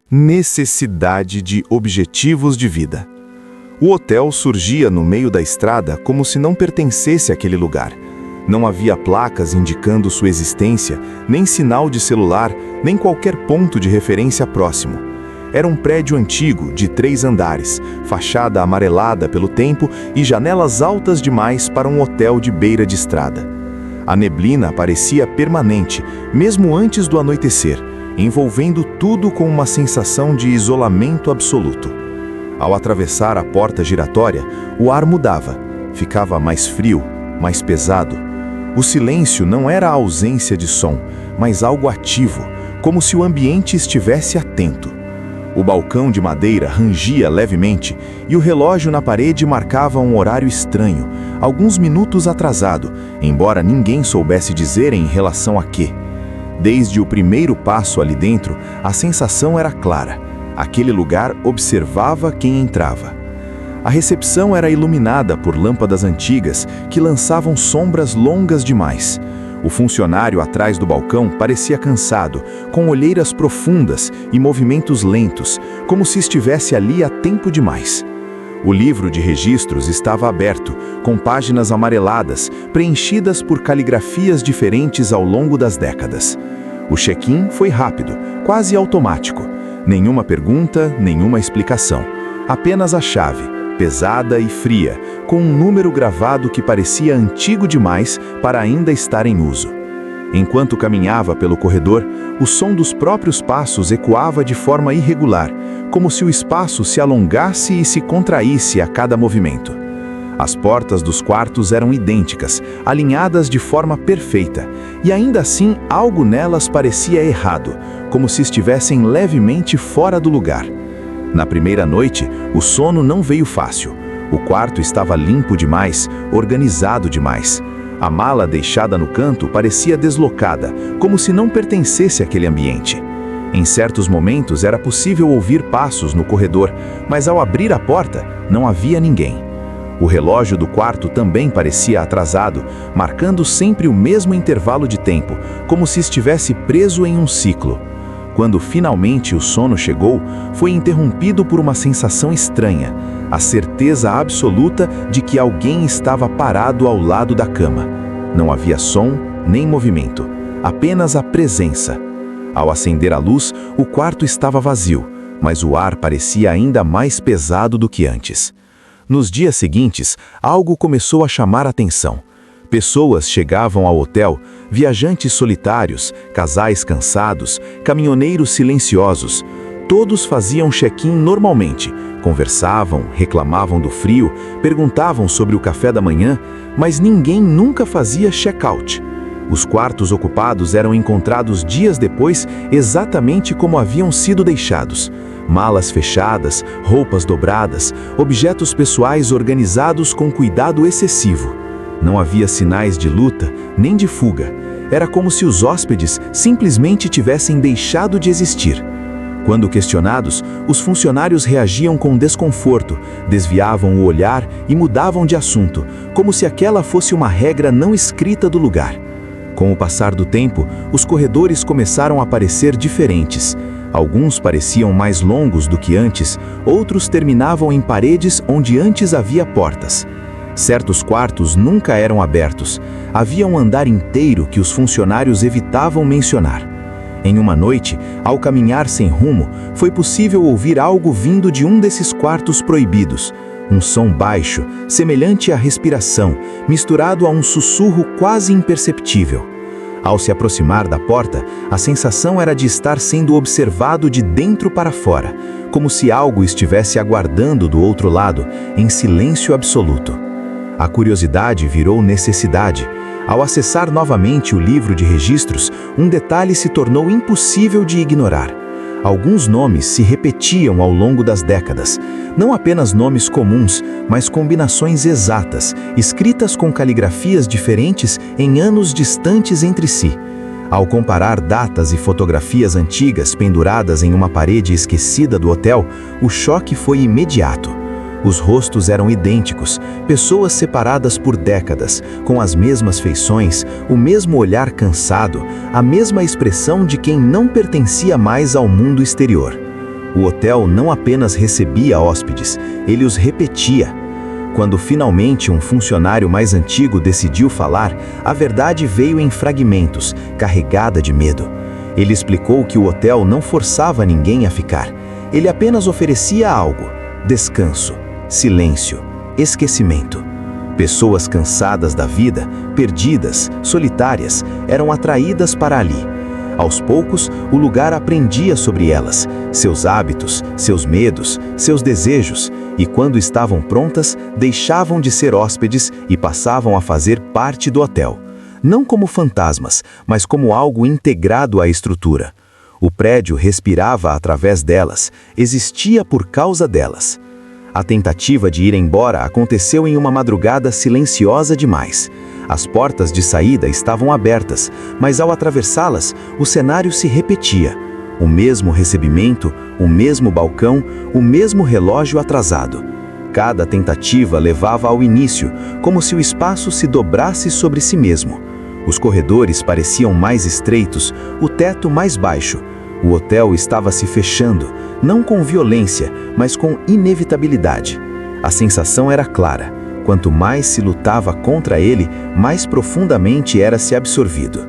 necessidade de objetivos de vida. O hotel surgia no meio da estrada como se não pertencesse àquele lugar. Não havia placas indicando sua existência, nem sinal de celular, nem qualquer ponto de referência próximo. Era um prédio antigo, de 3 andares, fachada amarelada pelo tempo e janelas altas demais para um hotel de beira de estrada. A neblina parecia permanente, mesmo antes do anoitecer, envolvendo tudo com uma sensação de isolamento absoluto. Ao atravessar a porta giratória, o ar mudava, ficava mais frio, mais pesado. O silêncio não era a ausência de som, mas algo ativo, como se o ambiente estivesse atento. O balcão de madeira rangia levemente e o relógio na parede marcava um horário estranho, alguns minutos atrasado, embora ninguém soubesse dizer em relação a quê. Desde o primeiro passo ali dentro, a sensação era clara. Aquele lugar observava quem entrava. A recepção era iluminada por lâmpadas antigas que lançavam sombras longas demais. O funcionário atrás do balcão parecia cansado, com olheiras profundas e movimentos lentos, como se estivesse ali há tempo demais. O livro de registros estava aberto, com páginas amareladas, preenchidas por caligrafias diferentes ao longo das décadas. O check-in foi rápido, quase automático. Nenhuma pergunta, nenhuma explicação. Apenas a chave, pesada e fria, com um número gravado que parecia antigo demais para ainda estar em uso. Enquanto caminhava pelo corredor, o som dos próprios passos ecoava de forma irregular, como se o espaço se alongasse e se contraísse a cada movimento. As portas dos quartos eram idênticas, alinhadas de forma perfeita, e ainda assim algo nelas parecia errado, como se estivessem levemente fora do lugar. Na primeira noite, o sono não veio fácil. O quarto estava limpo demais, organizado demais. A mala deixada no canto parecia deslocada, como se não pertencesse àquele ambiente. Em certos momentos era possível ouvir passos no corredor, mas ao abrir a porta, não havia ninguém. O relógio do quarto também parecia atrasado, marcando sempre o mesmo intervalo de tempo, como se estivesse preso em um ciclo. Quando finalmente o sono chegou, foi interrompido por uma sensação estranha, a certeza absoluta de que alguém estava parado ao lado da cama. Não havia som, nem movimento, apenas a presença. Ao acender a luz, o quarto estava vazio, mas o ar parecia ainda mais pesado do que antes. Nos dias seguintes, algo começou a chamar a atenção. Pessoas chegavam ao hotel, viajantes solitários, casais cansados, caminhoneiros silenciosos. Todos faziam check-in normalmente, conversavam, reclamavam do frio, perguntavam sobre o café da manhã, mas ninguém nunca fazia check-out. Os quartos ocupados eram encontrados dias depois exatamente como haviam sido deixados. Malas fechadas, roupas dobradas, objetos pessoais organizados com cuidado excessivo. Não havia sinais de luta, nem de fuga. Era como se os hóspedes simplesmente tivessem deixado de existir. Quando questionados, os funcionários reagiam com desconforto, desviavam o olhar e mudavam de assunto, como se aquela fosse uma regra não escrita do lugar. Com o passar do tempo, os corredores começaram a parecer diferentes. Alguns pareciam mais longos do que antes, outros terminavam em paredes onde antes havia portas. Certos quartos nunca eram abertos. Havia um andar inteiro que os funcionários evitavam mencionar. Em uma noite, ao caminhar sem rumo, foi possível ouvir algo vindo de um desses quartos proibidos. Um som baixo, semelhante à respiração, misturado a um sussurro quase imperceptível. Ao se aproximar da porta, a sensação era de estar sendo observado de dentro para fora, como se algo estivesse aguardando do outro lado, em silêncio absoluto. A curiosidade virou necessidade. Ao acessar novamente o livro de registros, um detalhe se tornou impossível de ignorar. Alguns nomes se repetiam ao longo das décadas. Não apenas nomes comuns, mas combinações exatas, escritas com caligrafias diferentes em anos distantes entre si. Ao comparar datas e fotografias antigas penduradas em uma parede esquecida do hotel, o choque foi imediato. Os rostos eram idênticos, pessoas separadas por décadas, com as mesmas feições, o mesmo olhar cansado, a mesma expressão de quem não pertencia mais ao mundo exterior. O hotel não apenas recebia hóspedes, ele os repetia. Quando finalmente um funcionário mais antigo decidiu falar, a verdade veio em fragmentos, carregada de medo. Ele explicou que o hotel não forçava ninguém a ficar. Ele apenas oferecia algo: descanso, silêncio, esquecimento. Pessoas cansadas da vida, perdidas, solitárias, eram atraídas para ali. Aos poucos, o lugar aprendia sobre elas, seus hábitos, seus medos, seus desejos, e quando estavam prontas, deixavam de ser hóspedes e passavam a fazer parte do hotel. Não como fantasmas, mas como algo integrado à estrutura. O prédio respirava através delas, existia por causa delas. A tentativa de ir embora aconteceu em uma madrugada silenciosa demais. As portas de saída estavam abertas, mas ao atravessá-las, o cenário se repetia. O mesmo recebimento, o mesmo balcão, o mesmo relógio atrasado. Cada tentativa levava ao início, como se o espaço se dobrasse sobre si mesmo. Os corredores pareciam mais estreitos, o teto mais baixo. O hotel estava se fechando, não com violência, mas com inevitabilidade. A sensação era clara. Quanto mais se lutava contra ele, mais profundamente era-se absorvido.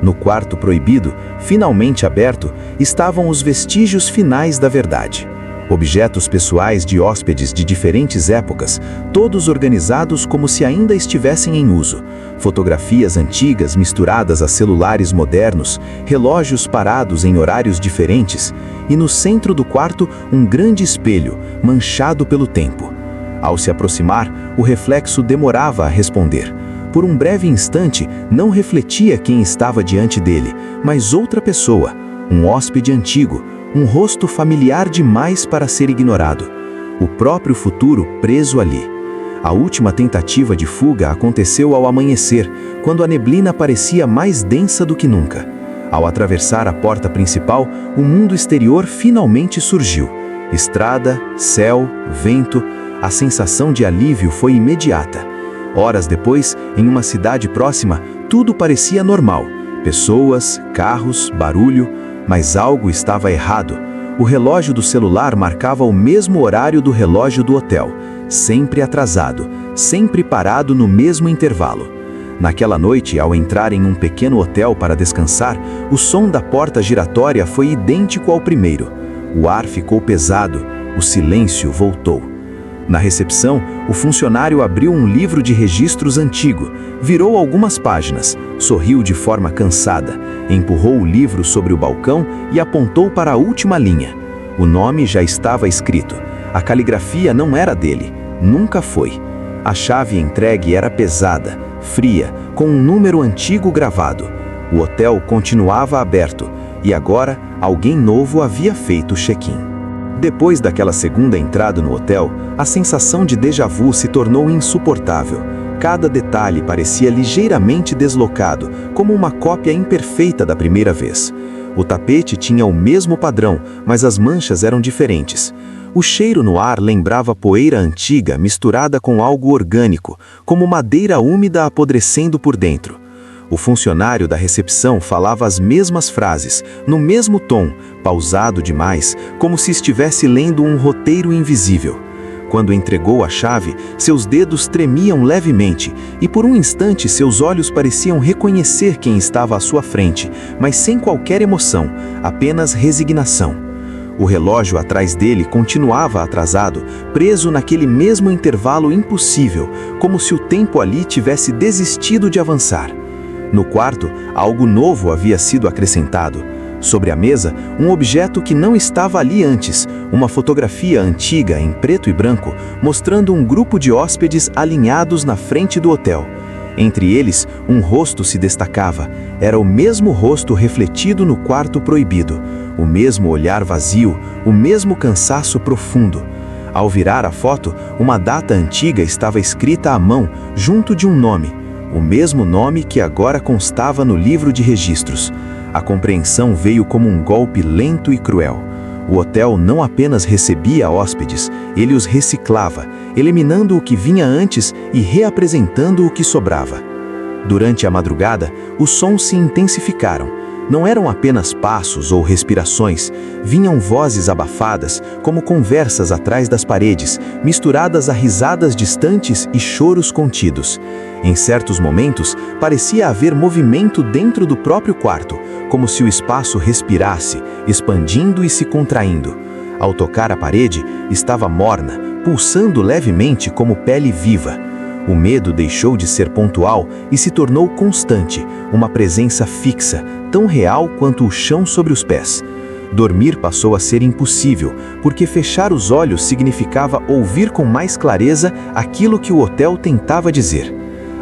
No quarto proibido, finalmente aberto, estavam os vestígios finais da verdade. Objetos pessoais de hóspedes de diferentes épocas, todos organizados como se ainda estivessem em uso. Fotografias antigas misturadas a celulares modernos, relógios parados em horários diferentes, e no centro do quarto um grande espelho, manchado pelo tempo. Ao se aproximar, o reflexo demorava a responder. Por um breve instante, não refletia quem estava diante dele, mas outra pessoa, um hóspede antigo, um rosto familiar demais para ser ignorado. O próprio futuro preso ali. A última tentativa de fuga aconteceu ao amanhecer, quando a neblina parecia mais densa do que nunca. Ao atravessar a porta principal, o mundo exterior finalmente surgiu. Estrada, céu, vento, a sensação de alívio foi imediata. Horas depois, em uma cidade próxima, tudo parecia normal. Pessoas, carros, barulho, mas algo estava errado. O relógio do celular marcava o mesmo horário do relógio do hotel, sempre atrasado, sempre parado no mesmo intervalo. Naquela noite, ao entrar em um pequeno hotel para descansar, o som da porta giratória foi idêntico ao primeiro. O ar ficou pesado, o silêncio voltou. Na recepção, o funcionário abriu um livro de registros antigo, virou algumas páginas, sorriu de forma cansada, empurrou o livro sobre o balcão e apontou para a última linha. O nome já estava escrito. A caligrafia não era dele, nunca foi. A chave entregue era pesada, fria, com um número antigo gravado. O hotel continuava aberto, e agora alguém novo havia feito o check-in. Depois daquela segunda entrada no hotel, a sensação de déjà-vu se tornou insuportável. Cada detalhe parecia ligeiramente deslocado, como uma cópia imperfeita da primeira vez. O tapete tinha o mesmo padrão, mas as manchas eram diferentes. O cheiro no ar lembrava poeira antiga misturada com algo orgânico, como madeira úmida apodrecendo por dentro. O funcionário da recepção falava as mesmas frases, no mesmo tom, pausado demais, como se estivesse lendo um roteiro invisível. Quando entregou a chave, seus dedos tremiam levemente e por um instante seus olhos pareciam reconhecer quem estava à sua frente, mas sem qualquer emoção, apenas resignação. O relógio atrás dele continuava atrasado, preso naquele mesmo intervalo impossível, como se o tempo ali tivesse desistido de avançar. No quarto, algo novo havia sido acrescentado. Sobre a mesa, um objeto que não estava ali antes, uma fotografia antiga em preto e branco, mostrando um grupo de hóspedes alinhados na frente do hotel. Entre eles, um rosto se destacava. Era o mesmo rosto refletido no quarto proibido, o mesmo olhar vazio, o mesmo cansaço profundo. Ao virar a foto, uma data antiga estava escrita à mão, junto de um nome. O mesmo nome que agora constava no livro de registros. A compreensão veio como um golpe lento e cruel. O hotel não apenas recebia hóspedes, ele os reciclava, eliminando o que vinha antes e reapresentando o que sobrava. Durante a madrugada, os sons se intensificaram. Não eram apenas passos ou respirações, vinham vozes abafadas, como conversas atrás das paredes, misturadas a risadas distantes e choros contidos. Em certos momentos, parecia haver movimento dentro do próprio quarto, como se o espaço respirasse, expandindo e se contraindo. Ao tocar a parede, estava morna, pulsando levemente como pele viva. O medo deixou de ser pontual e se tornou constante, uma presença fixa, tão real quanto o chão sobre os pés. Dormir passou a ser impossível, porque fechar os olhos significava ouvir com mais clareza aquilo que o hotel tentava dizer.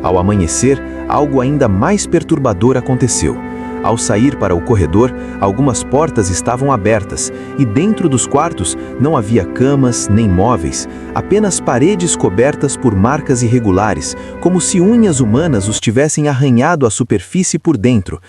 Ao amanhecer, algo ainda mais perturbador aconteceu. Ao sair para o corredor, algumas portas estavam abertas e dentro dos quartos não havia camas nem móveis, apenas paredes cobertas por marcas irregulares, como se unhas humanas os tivessem arranhado a superfície por dentro,